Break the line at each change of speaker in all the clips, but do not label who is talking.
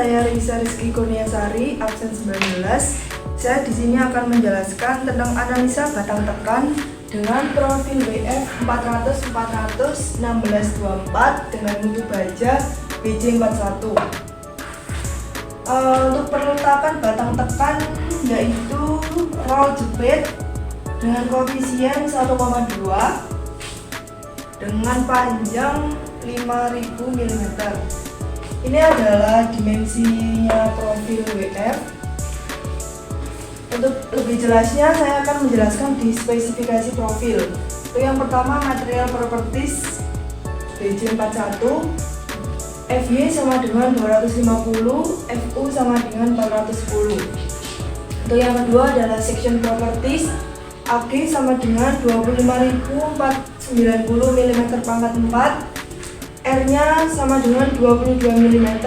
saya Risa Rizky Kurniasari, absen 19. Saya di sini akan menjelaskan tentang analisa batang tekan dengan profil WF 400-400 1624 dengan mutu baja BJ41. Untuk perletakan batang tekan yaitu roll jepit dengan koefisien 1,2 dengan panjang 5000 mm. Ini adalah dimensinya profil WF. Untuk lebih jelasnya saya akan menjelaskan di spesifikasi profil. Untuk yang pertama, material properties BJ41, FY sama dengan 250, FU sama dengan 410. Untuk yang kedua adalah section properties, AG sama dengan 25.490 mm pangkat 4, R-nya sama dengan 22 mm,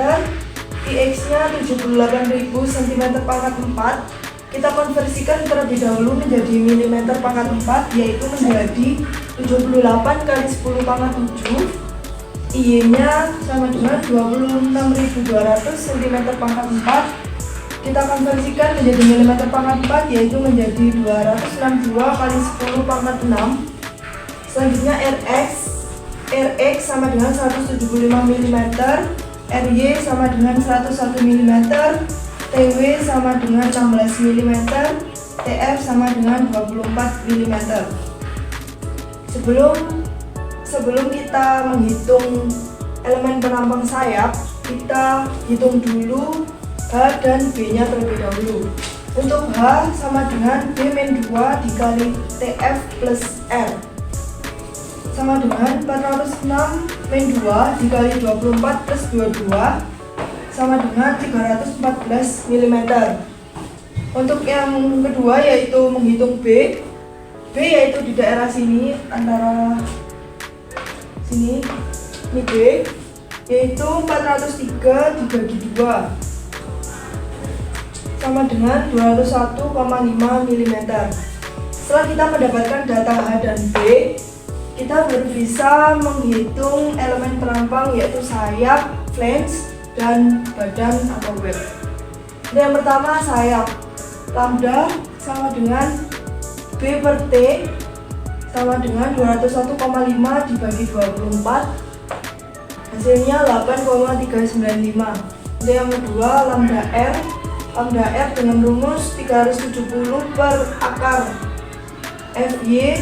PX-nya 78.000 cm pangkat 4. Kita konversikan terlebih dahulu menjadi mm pangkat 4, yaitu menjadi 78 kali 10 pangkat 7. IY-nya sama dengan 26.200 cm pangkat 4. Kita konversikan menjadi mm pangkat 4, yaitu menjadi 262 kali 10 pangkat 6. Selanjutnya RX sama dengan 175 mm, RY sama dengan 101 mm, TW sama dengan 16 mm, TF sama dengan 24 mm. Sebelum kita menghitung elemen penampang sayap, kita hitung dulu H dan B-nya terlebih dahulu. Untuk H sama dengan B-2 dikali TF plus R sama dengan 406 min 2 dikali 24 plus 22 sama dengan 314 mm. Untuk yang kedua yaitu menghitung B yaitu di daerah sini, antara sini, ini B, yaitu 403 dibagi 2 sama dengan 201,5 mm. Setelah kita mendapatkan data H dan B, kita baru bisa menghitung elemen perampang yaitu sayap, flange, dan badan atau web. Yang pertama sayap, lambda sama dengan B per T sama dengan 201,5 dibagi 24, hasilnya 8,395. Yang kedua lambda R dengan rumus 370 per akar FY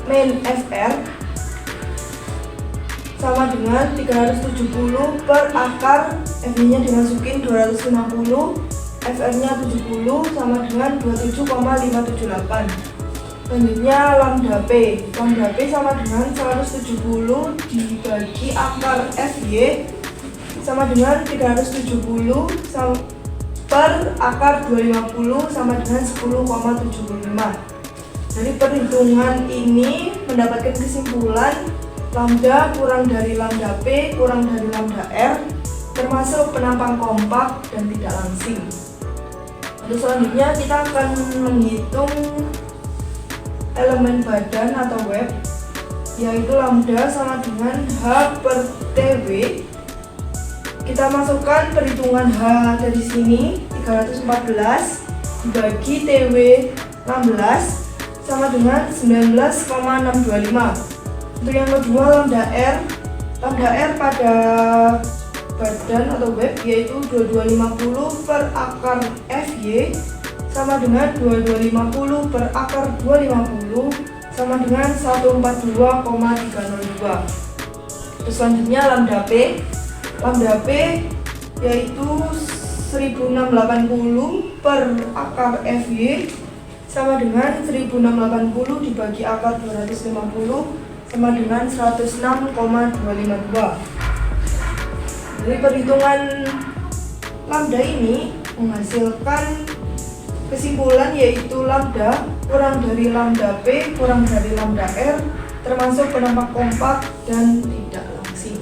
min FR sama dengan 370 per akar FY-nya dimasukin 250, FR-nya 70 sama dengan 27,578. Selanjutnya lambda P sama dengan 170 dibagi akar FY sama dengan 370 per akar 250 sama dengan 10,75. Dari perhitungan ini mendapatkan kesimpulan lambda kurang dari lambda P kurang dari lambda R termasuk penampang kompak dan tidak langsing. Lalu selanjutnya kita akan menghitung elemen badan atau web, yaitu lambda sama dengan H per TW. Kita masukkan perhitungan H dari sini 314 dibagi TW 16 sama dengan 19,625. Untuk yang kedua lambda R pada badan atau web yaitu 2250 per akar FY sama dengan 2250 per akar 250 sama dengan 142,302. Terus selanjutnya lambda P yaitu 1680 per akar FY sama dengan 1680 dibagi akar 250 sama dengan 106,252. Dari perhitungan lambda ini menghasilkan kesimpulan yaitu lambda kurang dari lambda P kurang dari lambda R termasuk penampak kompak dan tidak langsing.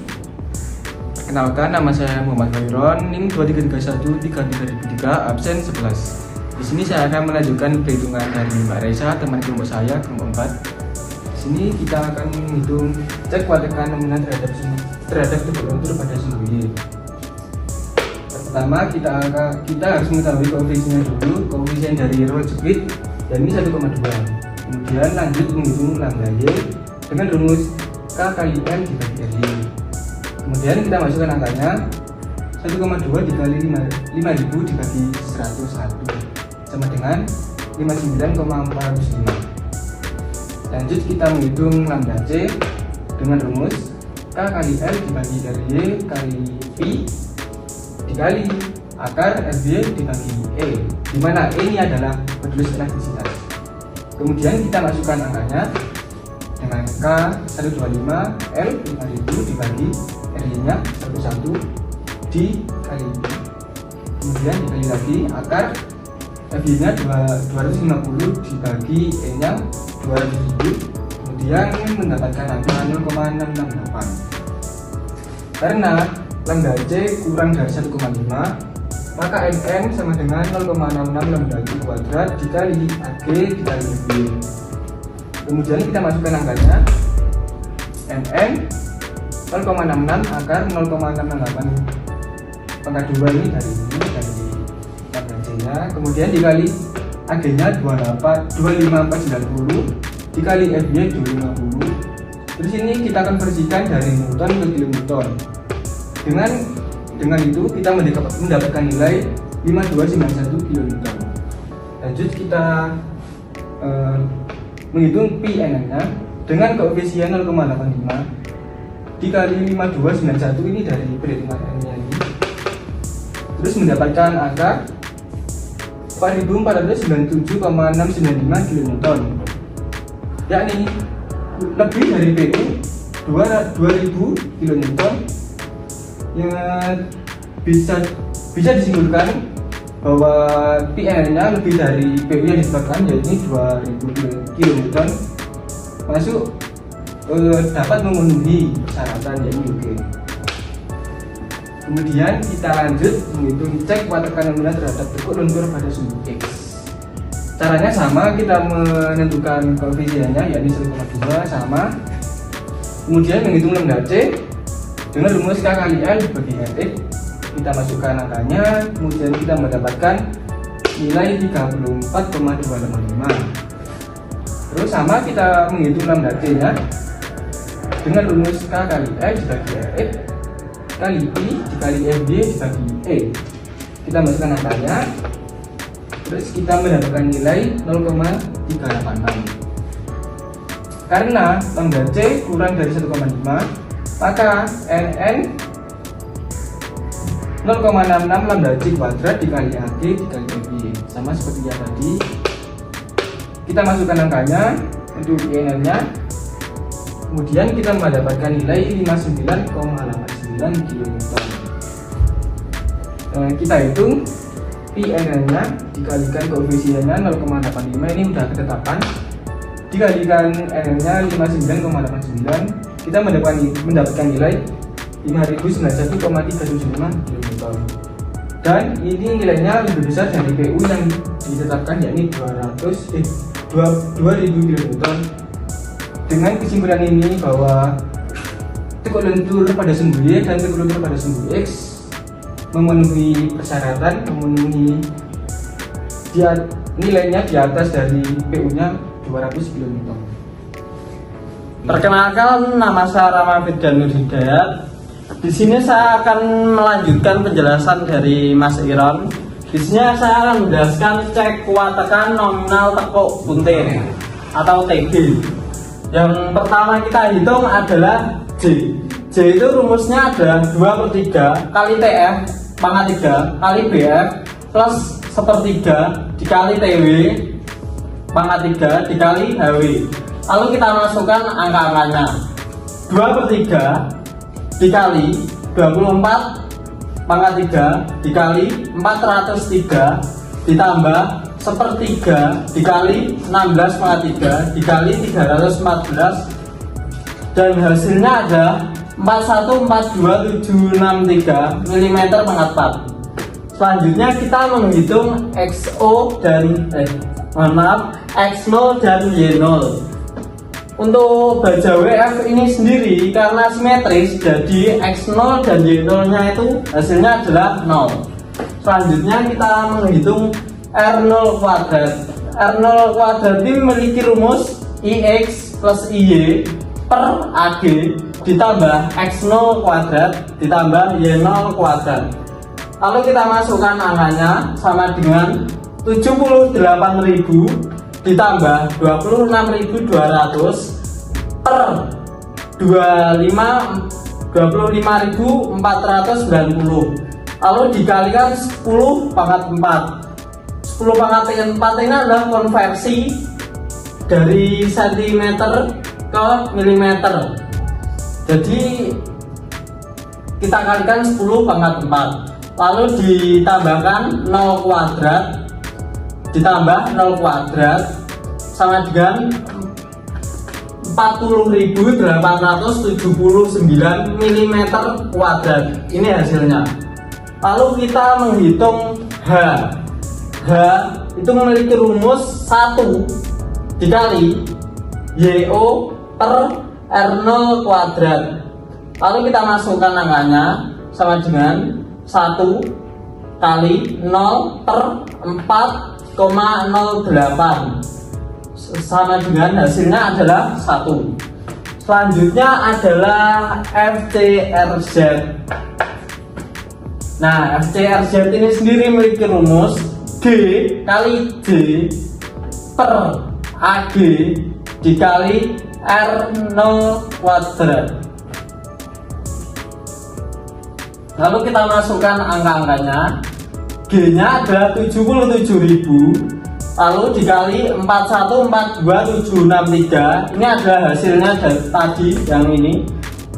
Perkenalkan, nama saya Muhammad Khairon, NIM 23313303, absen 11. Di sini saya akan melanjutkan perhitungan dari Mbak Reza, teman kelompok saya, kelompok 4. Di sini kita akan menghitung cek kuat tekan nominal terhadap tubuh lentur pada sumbu Y. Pertama kita harus mengetahui koefisiennya dulu, koefisien dari roll speed, dan ini 1,2. Kemudian lanjut menghitung lambda y dengan rumus k kali m dibagi r y. Kemudian kita masukkan angkanya, 1,2 dikali 5000 dibagi 101 sama dengan 59,405. Lanjut kita menghitung lambda c dengan rumus k kali l dibagi ry kali pi dikali akar ry dibagi e, di mana e ini adalah modulus elastisitas. Kemudian kita masukkan angkanya dengan k 125 l 5000 dibagi ry nya 11 dikali pi. Kemudian dikali lagi akar f nya 250 dibagi e nya 200.000, kemudian mendapatkan angka 0,668. Karena lambda c kurang dari 1,5, maka nn sama dengan 0,66 lambda c kuadrat dikali ag dikali b. Kemudian kita masukkan angkanya, nn 0,66 akar 0,668 pangkat 2 ini dari lambda c nya, kemudian dikali ag nya 25490 dikali fy 250. Terus ini kita konversikan dari newton ke kilonewton. Dengan itu kita mendapatkan nilai 5291 kilonewton. Lanjut kita menghitung Pn nya dengan koefisien 0,85 dikali 5291 ini dari perhitungan n nya ini. Terus mendapatkan angka 4497,695 kilonewton, yakni lebih dari PU 2000 kilonewton. Yang bisa disimpulkan bahwa Pn nya lebih dari PU yang disebutkan, yaitu 2000 kilonewton, masuk dapat memenuhi persyaratan yaitu UK. Kemudian kita lanjut menghitung cek kuat tekanan rendah terhadap tekuk lentur pada sumbu X. Caranya sama, kita menentukan koefisiennya yakni 1,2 sama. Kemudian menghitung lambda c dengan rumus k kali l bagi rx. Kita masukkan angkanya, kemudian kita mendapatkan nilai 34,255. Terus sama, kita menghitung lambda c nya dengan rumus k kali l dibagi rx kali pi dikali fy dibagi e. Kita masukkan angkanya, terus kita mendapatkan nilai 0,386. Karena lambda c kurang dari 1,5, maka nn 0,66 lambda c kuadrat dikali ag dikali fy, sama seperti yang tadi. Kita masukkan angkanya untuk nn nya, kemudian kita mendapatkan nilai 59,89 kilonewton. Kita hitung Pn nya dikalikan koefisiennya 0,85, ini udah ketetapan, dikalikan n nya 59,89, kita mendapatkan nilai 5091,375 kilonewton. Dan ini nilainya lebih besar dari PU yang ditetapkan, yakni 2000 kilonewton. Dengan kesimpulan ini bahwa tekuk lentur pada sumbu Y dan tekuk lentur pada sumbu X memenuhi persyaratan, memenuhi nilainya di atas dari PU nya 200 kN.
Perkenalkan, nama saya Rahmat dan Nur Hidayat. Di sini saya akan melanjutkan penjelasan dari Mas Iron. Di sini saya akan menjelaskan cek kuat tekan nominal tekuk buntir atau TG. Yang pertama kita hitung adalah J. J itu rumusnya ada 2/3 kali TF pangkat 3 kali BF plus 1/3 dikali TW pangkat 3 dikali HW. Lalu kita masukkan angka-angkanya. 2/3 dikali 24 pangkat 3 dikali 403 ditambah 1/3 dikali 16 pangkat 3 dikali 314, dan hasilnya ada 4142763 mm pangkat 4. Selanjutnya kita menghitung XO dan X0 dan Y0. Untuk baja WF ini sendiri karena simetris, jadi X0 dan Y0 nya itu hasilnya adalah 0. Selanjutnya kita menghitung R0 kuadrat. R0 kuadrat ini memiliki rumus IX plus IY per AG ditambah X0 kuadrat ditambah Y0 kuadrat. Lalu kita masukkan angkanya sama dengan 78.000 ditambah 26.200 per 25.490, lalu dikalikan 10 pangkat 4. 10 pangkat 4 ini adalah konversi dari cm ke milimeter. Jadi kita kalikan 10 pangkat 4, lalu ditambahkan 0 kuadrat ditambah 0 kuadrat sama dengan 40.879 mm kuadrat. Ini hasilnya. Lalu kita menghitung H. H itu memiliki rumus 1 dikali YO per R0 kuadrat. Lalu kita masukkan angkanya sama dengan 1 kali 0 per 4,08 sama dengan hasilnya adalah 1. Selanjutnya adalah FCRZ. Nah, FCRZ ini sendiri memiliki rumus G kali J per AG dikali R0 kuadrat. Lalu kita masukkan angka-angkanya. G-nya adalah 77.000, lalu dikali 4142763. Ini adalah hasilnya dari tadi yang ini.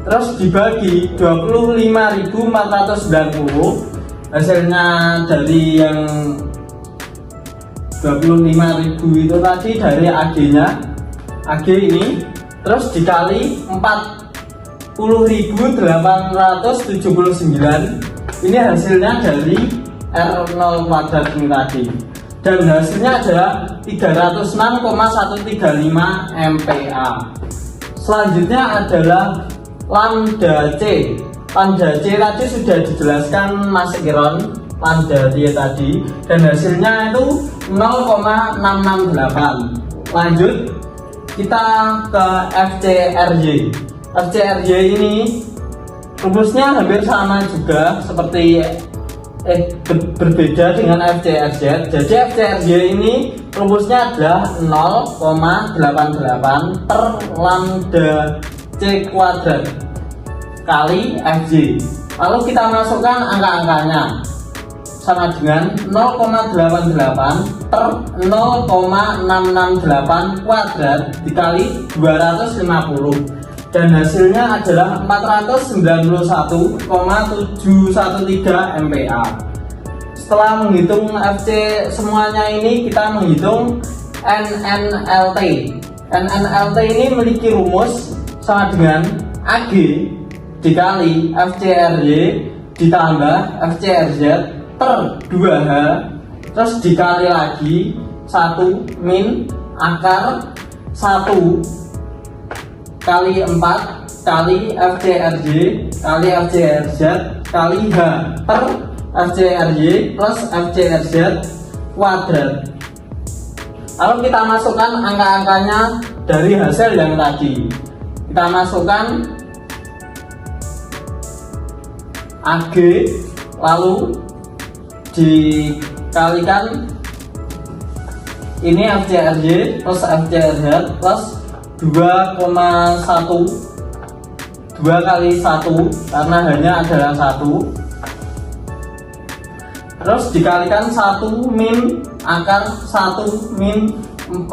Terus dibagi 25.490. Hasilnya dari yang 25.000 itu tadi dari AG-nya. AG ini terus dikali 40.879. Ini hasilnya dari R0 kuadrat ini tadi. Dan hasilnya adalah 306,135 MPa. Selanjutnya adalah lambda C. Lambda C tadi sudah dijelaskan Mas Iron, lambda D tadi, dan hasilnya itu 0,668. Lanjut kita ke FCRY. FCRY ini rumusnya hampir sama juga seperti berbeda dengan FCRZ. Jadi FCRZ ini rumusnya adalah 0,88 per lambda C kuadrat kali FJ. Lalu kita masukkan angka-angkanya sama dengan 0,88 per 0,668 kuadrat dikali 250, dan hasilnya adalah 491,713 MPa. Setelah menghitung FC semuanya ini, kita menghitung NNLT. NNLT ini memiliki rumus sama dengan AG dikali FCRY ditambah FCRZ per 2H, terus dikali lagi 1 min akar 1 kali 4 kali FCRY kali FCRZ kali H per FCRY plus FCRZ kuadrat. Lalu kita masukkan angka-angkanya dari hasil yang tadi. Kita masukkan AG, lalu dikalikan ini FCRY plus FCRZ plus 2,1 2 kali 1 karena hanya adalah 1, terus dikalikan 1 min akar 1 min 4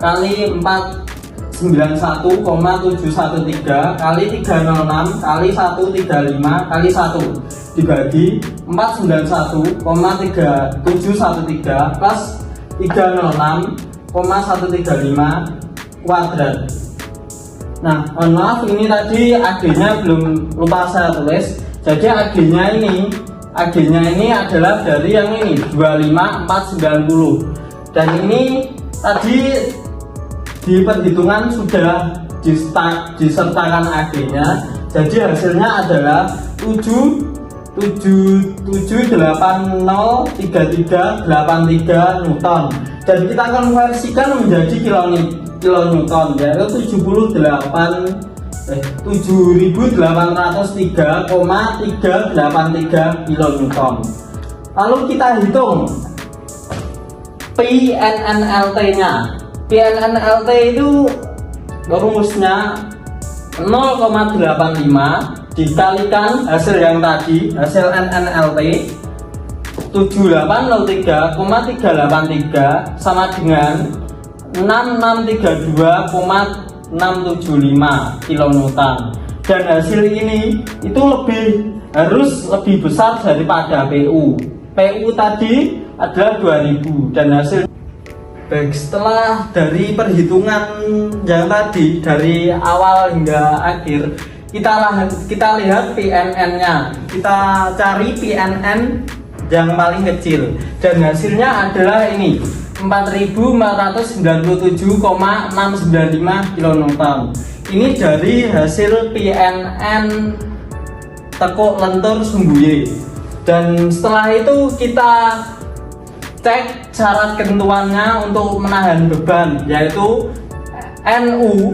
kali 491,713 kali 306 kali 135 kali 1 dibagi 491,713 plus 306,135 kuadrat. Nah, mohon maaf ini tadi AG-nya belum lupa saya tulis. Jadi AG-nya ini adalah dari yang ini 25490. Dan ini tadi di perhitungan sudah disertakan AG-nya. Jadi hasilnya adalah 7 77803383 Newton, dan kita konversikan menjadi kilonewton, yaitu 7.803,383 kilonewton. Lalu kita hitung PNNLT-nya. PNNLT itu rumusnya 0,85 dikalikan hasil yang tadi, hasil NNLT 7803,383 sama dengan 6632,675 kilonewton. Dan hasil ini itu harus lebih besar daripada PU. PU tadi adalah 2000 dan hasil. Baik, setelah dari perhitungan yang tadi dari awal hingga akhir, kita lihat PNN-nya. Kita cari PNN yang paling kecil dan hasilnya adalah ini 4497,695 kilonewton. Ini dari hasil PNN tekuk lentur Sumbuye. Dan setelah itu kita cek syarat ketentuannya untuk menahan beban, yaitu NU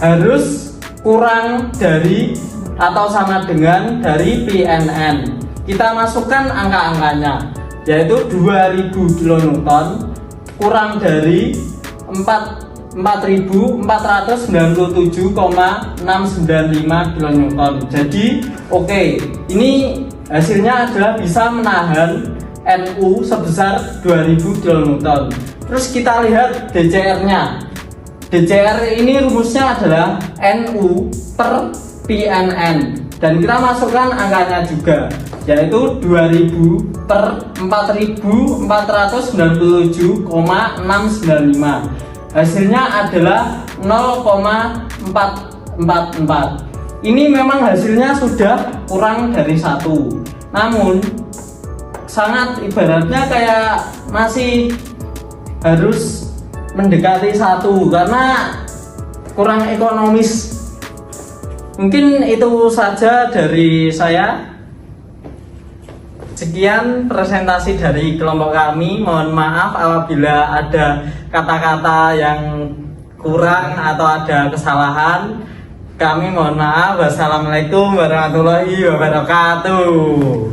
harus kurang dari atau sama dengan dari PNN. Kita masukkan angka-angkanya, yaitu 2000 kilonewton kurang dari 4497,695 kilonewton. Jadi oke, ini hasilnya adalah bisa menahan NU sebesar 2000 kilonewton. Terus kita lihat DCR-nya. DCR ini rumusnya adalah NU per PNN, dan kita masukkan angkanya juga, yaitu 2000 per 4497,695. Hasilnya adalah 0,444. Ini memang hasilnya sudah kurang dari 1, namun sangat ibaratnya kayak masih harus mendekati 1 karena kurang ekonomis. Mungkin itu saja dari saya. Sekian presentasi dari kelompok kami. Mohon maaf apabila ada kata-kata yang kurang atau ada kesalahan. Kami mohon maaf. Wassalamualaikum warahmatullahi wabarakatuh.